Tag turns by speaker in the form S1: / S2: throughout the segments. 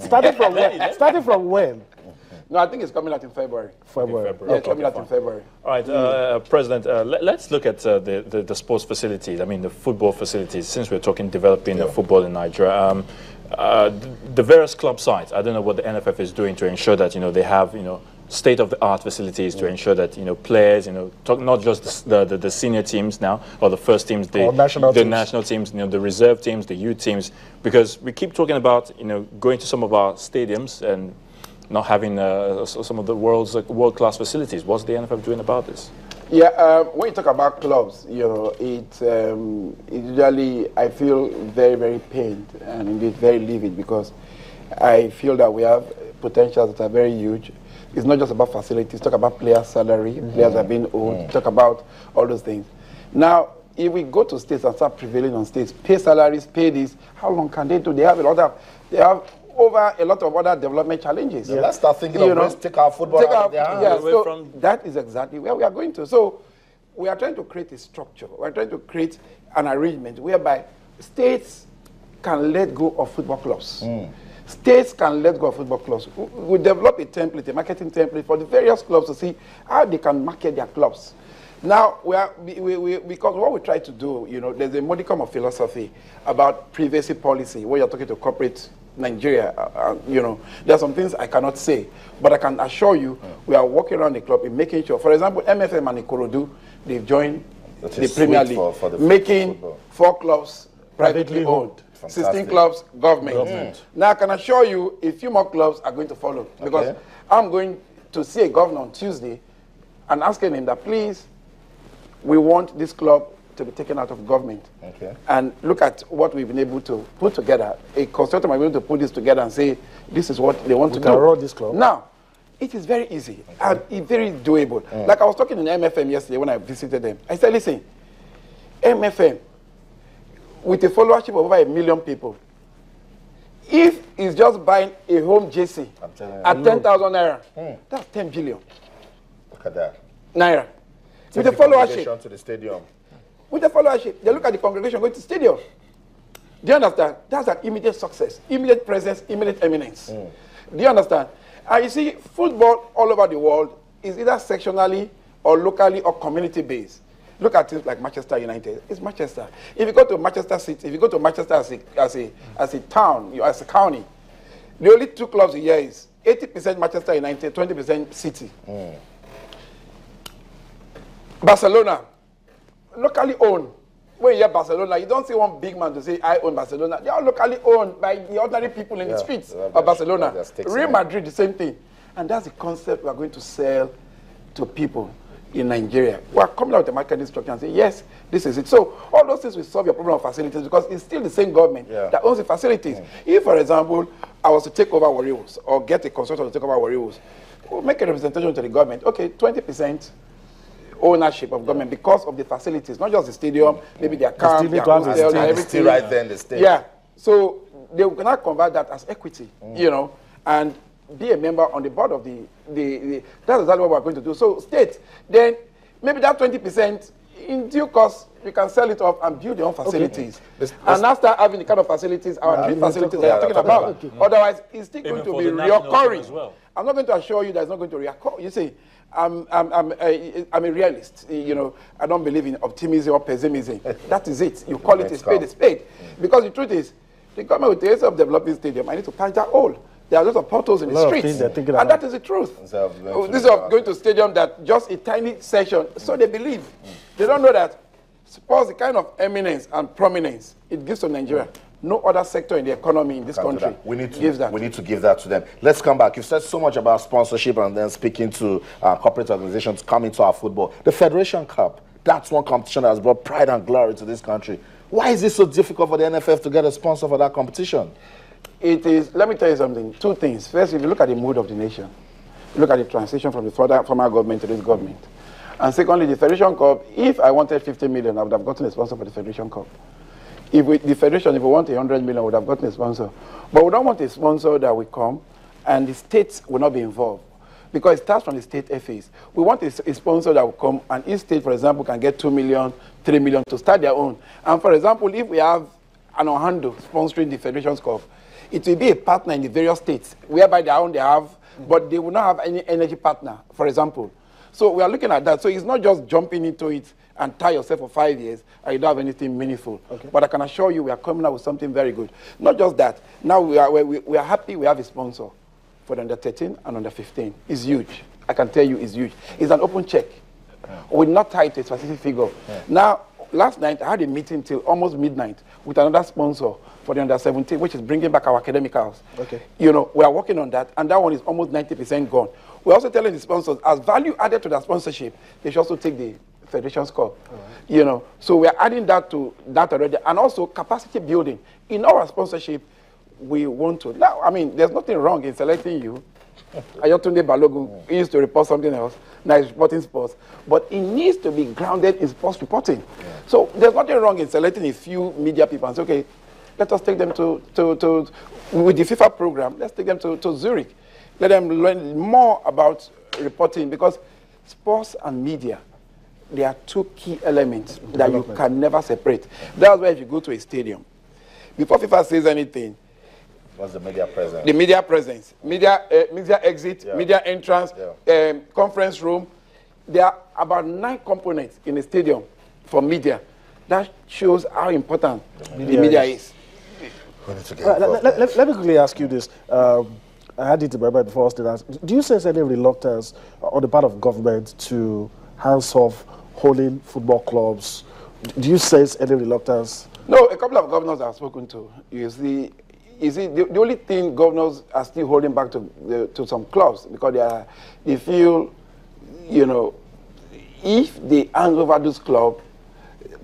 S1: Starting from when? Starting from when?
S2: No, I think it's coming out in February.
S1: February.
S2: Yeah, it's coming out in February.
S3: All right, President, let's look at the sports facilities, I mean the football facilities, since we're talking developing football in Nigeria. The various club sites, I don't know what the NFF is doing to ensure that, they have, state-of-the-art facilities to ensure that, players, not just the senior teams now, or the first teams, the national teams, the reserve teams, the youth teams, because we keep talking about, going to some of our stadiums and not having some of the world's world-class facilities. What's the NFF doing about this?
S2: Yeah, when you talk about clubs, it usually I feel very, very pained and indeed very livid, because I feel that we have potentials that are very huge. It's not just about facilities. Talk about player salary, players are being owed. Talk about all those things. Now, if we go to states and start prevailing on states, pay salaries, pay this, how long can they do? They have over a lot of other development challenges.
S4: Yeah, let's start thinking of ways to take our football out of their hands.
S2: Yeah, so that is exactly where we are going to. So we are trying to create a structure. We are trying to create an arrangement whereby states can let go of football clubs. States can let go of football clubs. We develop a template, a marketing template for the various clubs to see how they can market their clubs. Now, because what we try to do, there's a modicum of philosophy about privacy policy when you're talking to corporate Nigeria. There are some things I cannot say, but I can assure you we are working around the club in making sure. For example, MFM and Ikorodu, they've joined the Premier League, for making football. 4 clubs privately owned. Fantastic. 16 clubs, government. Now, I can assure you a few more clubs are going to follow, because I'm going to see a governor on Tuesday and asking him that, please, we want this club to be taken out of government. And look at what we've been able to put together. A consultant might be able to put this together and say, this is what they want to do.
S1: Run this club.
S2: Now, it is very easy and it's very doable. Like I was talking in MFM yesterday when I visited them. I said, listen, MFM, with a followership of over 1 million people, if it's just buying a home jersey at 10,000 naira, that's 10 billion.
S4: Look at that.
S2: Naira. With the followership.
S4: To the stadium.
S2: With the followership, they look at the congregation going to the stadium. Do you understand? That's an immediate success, immediate presence, immediate eminence. Do you understand? And you see, football all over the world is either sectionally or locally or community-based. Look at things like Manchester United. It's Manchester. If you go to Manchester City, if you go to Manchester as a town, as a county, the only 2 clubs a year is 80% Manchester United, 20% City. Barcelona, locally owned. When you hear Barcelona, you don't see one big man to say, I own Barcelona. They are locally owned by the ordinary people in the streets of Barcelona. Real Madrid, the same thing. And that's the concept we are going to sell to people in Nigeria. We are coming out with a marketing structure and say, yes, this is it. So all those things will solve your problem of facilities, because it's still the same government that owns the facilities. If, for example, I was to take over Warriors or get a consultant to take over Warriors, we'll make a representation to the government. Okay, 20% ownership of government because of the facilities, not just the stadium, maybe their camp, their hostel, everything.
S4: Right there in the stadium.
S2: Yeah. So they cannot convert that as equity, and be a member on the board of the that's exactly what we're going to do. So states, then maybe that 20%, in due course, you can sell it off and build your own facilities. And now start having the kind of facilities, our dream facilities that you're talking about. Otherwise, it's still going to be reoccurring. Well. I'm not going to assure you that it's not going to reoccur. You see, I'm a realist. I don't believe in optimism or pessimism. That is it. You call it a spade. Because the truth is, the government with the aim of developing stadium, I need to patch that hole. There are lots of potholes in the streets. And that is the truth. This is going to stadium that just a tiny section. So they believe. They don't know that. Suppose the kind of eminence and prominence it gives to Nigeria, no other sector in the economy in this country gives that.
S4: We need to give that to them. Let's come back. You've said so much about sponsorship and then speaking to corporate organizations coming to our football. The Federation Cup, that's one competition that has brought pride and glory to this country. Why is it so difficult for the NFF to get a sponsor for that competition?
S2: It is, let me tell you something, 2 things. First, if you look at the mood of the nation, look at the transition from the former government to this government. And secondly, the Federation Cup, if I wanted 50 million, I would have gotten a sponsor for the Federation Cup. If we want 100 million, we would have gotten a sponsor. But we don't want a sponsor that will come and the states will not be involved, because it starts from the state FAs. We want a sponsor that will come and each state, for example, can get 2 million, 3 million to start their own. And for example, if we have an Ohando sponsoring the Federation's Cup, It will be a partner in the various states, whereby they have, but they will not have any energy partner, for example. So we are looking at that. So it's not just jumping into it and tie yourself for 5 years and you don't have anything meaningful. Okay. But I can assure you we are coming out with something very good. Not just that. Now we are happy we have a sponsor for the under 13 and under 15. It's huge. I can tell you it's huge. It's an open check. Yeah. We're not tied to a specific figure. Yeah. Now, last night I had a meeting till almost midnight with another sponsor for the under 17, which is bringing back our academicals. Okay. You know, we are working on that, and that one is almost 90% gone. We're also telling the sponsors, as value added to that sponsorship, they should also take the Federation's Cup. Right. You know, so we are adding that to that already, and also capacity building. In our sponsorship, we want to. Now, I mean, there's nothing wrong in selecting you. Ayotunde Balogun used to report something else. Now he's reporting sports. But it needs to be grounded in sports reporting. Yeah. So there's nothing wrong in selecting a few media people and say, okay, let us take them to with the FIFA program, let's take them to Zurich. Let them learn more about reporting, because sports and media, they are two key elements that you can never separate. That's why if you go to a stadium, before FIFA says anything,
S4: what's the media presence?
S2: The media presence, media exit, media entrance, conference room. There are about 9 components in a stadium for media. That shows how important the media is.
S1: Let me quickly ask you this. I had it in my mind before I was asked. Do you sense any reluctance on the part of government to hands off holding football clubs? Do you sense any reluctance?
S2: No, a couple of governors I've spoken to. You see, the only thing governors are still holding back to some clubs, because they feel, you know, if they hand over those clubs,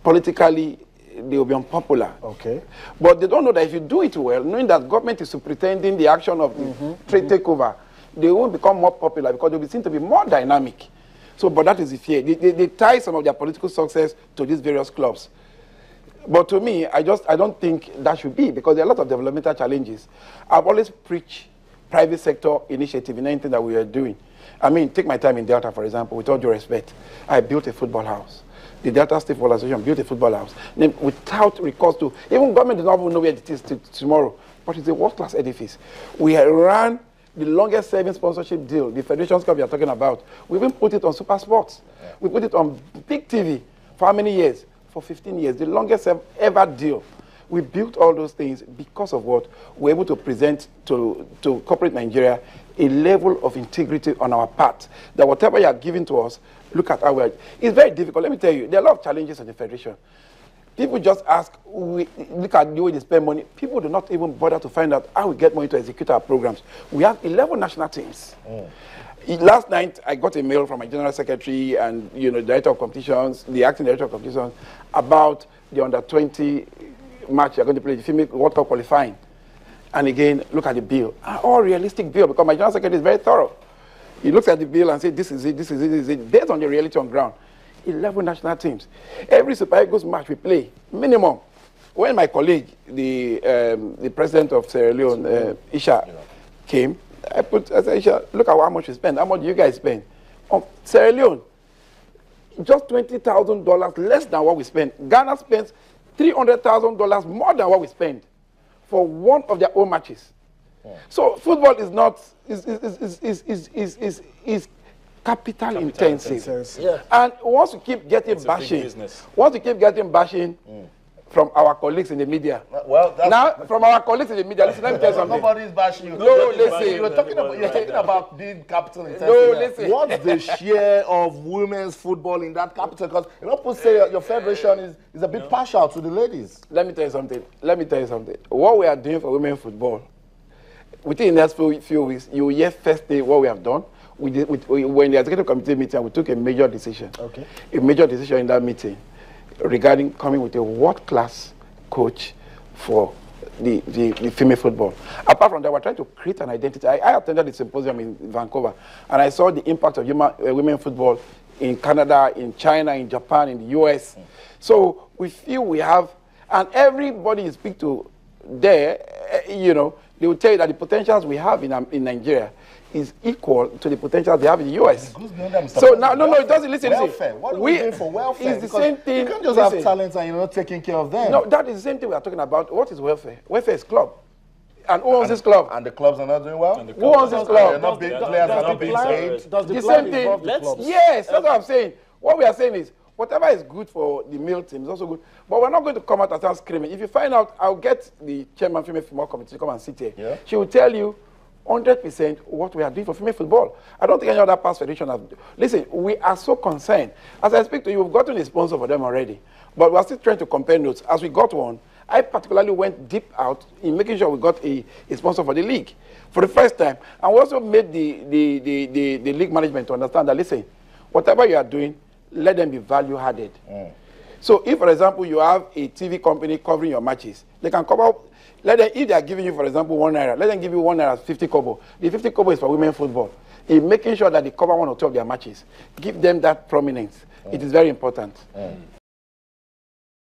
S2: politically, they will be unpopular. Okay. But they don't know that if you do it well, knowing that government is superintending the action of the trade takeover, they will become more popular because they'll be seen to be more dynamic. So, but that is the fear. They tie some of their political success to these various clubs. But to me, I don't think that should be, because there are a lot of developmental challenges. I've always preached private sector initiative in anything that we are doing. I mean, take my time in Delta, for example, with all due respect. I built a football house. The Delta State Football Association built a football house. Then without recourse to, even government does not even know where it is tomorrow, but it's a world-class edifice. We ran the longest serving sponsorship deal, the Federation's Cup we are talking about. We even put it on Super Sports. Yeah. We put it on Big TV for how many years? For 15 years, the longest ever deal. We built all those things because of what we're able to present to corporate Nigeria, a level of integrity on our part, that whatever you are giving to us, look at how we are. It's very difficult. Let me tell you, there are a lot of challenges in the Federation. People just ask, look at the way they spend money. People do not even bother to find out how we get money to execute our programs. We have 11 national teams. Last night, I got a mail from my general secretary and director of competitions, the acting director of competitions, about the under-20 match you're going to play, the female World Cup qualifying. And again, look at the bill. All realistic bill, because my general secretary is very thorough. He looks at the bill and says, this is it, this is it, this is it, based on the reality on ground. 11 national teams. Every Super Eagles match we play, minimum. When my colleague, the president of Sierra Leone, Isha, came, I said, Isha, look at how much we spend. How much do you guys spend? On Sierra Leone, just $20,000 less than what we spend. Ghana spends $300,000 more than what we spend for one of their own matches. So football is not is capital intensive. Yeah. And once you keep getting bashing, from our colleagues in the media. Well, now, from our colleagues in the media, listen, let me tell you something.
S4: Nobody's bashing you.
S2: No, listen.
S4: You're talking about being capital intensive.
S2: No, listen.
S4: What's the share of women's football in that capital? Because people say your federation is a bit partial to the ladies.
S2: Let me tell you something. What we are doing for women's football, within the next few weeks, you will hear first day what we have done. When the executive committee meeting, we took a major decision. Okay. A major decision in that meeting regarding coming with a world-class coach for the female football. Apart from that, we're trying to create an identity. I attended the symposium in Vancouver, and I saw the impact of women football in Canada, in China, in Japan, in the US. So we feel we have, and everybody you speak to there, they will tell you that the potentials we have in Nigeria is equal to the potential they have in the US. So now, no, it doesn't. Listen,
S4: welfare. What are we doing for welfare?
S2: It's the same thing.
S4: You can't just have talents and you're not taking care of them.
S2: No, that is the same thing we are talking about. What is welfare? Welfare is club. And who owns this club?
S4: And the clubs are not doing well?
S2: Who owns this club?
S4: They're not being, players are not being paid.
S1: Does the
S2: The
S1: plan
S2: same thing.
S1: involve the clubs?
S2: Yes, that's what I'm saying. What we are saying is, whatever is good for the male team is also good. But we're not going to come out and start screaming. If you find out, I'll get the chairman female football committee to come and sit here.
S4: Yeah.
S2: She will tell you 100% what we are doing for female football. I don't think any other past federation has. Listen, we are so concerned. As I speak to you, we've gotten a sponsor for them already. But we're still trying to compare notes. As we got one, I particularly went deep out in making sure we got a sponsor for the league for the first time. And we also made the league management to understand that, listen, whatever you are doing, let them be value added. So if, for example, you have a TV company covering your matches, they can cover, let them, if they are giving you, for example, 1 naira, let them give you 1 naira 50 kobo. The 50 kobo is for women football. In making sure that they cover 1 or 2 of their matches, give them that prominence. It is very important.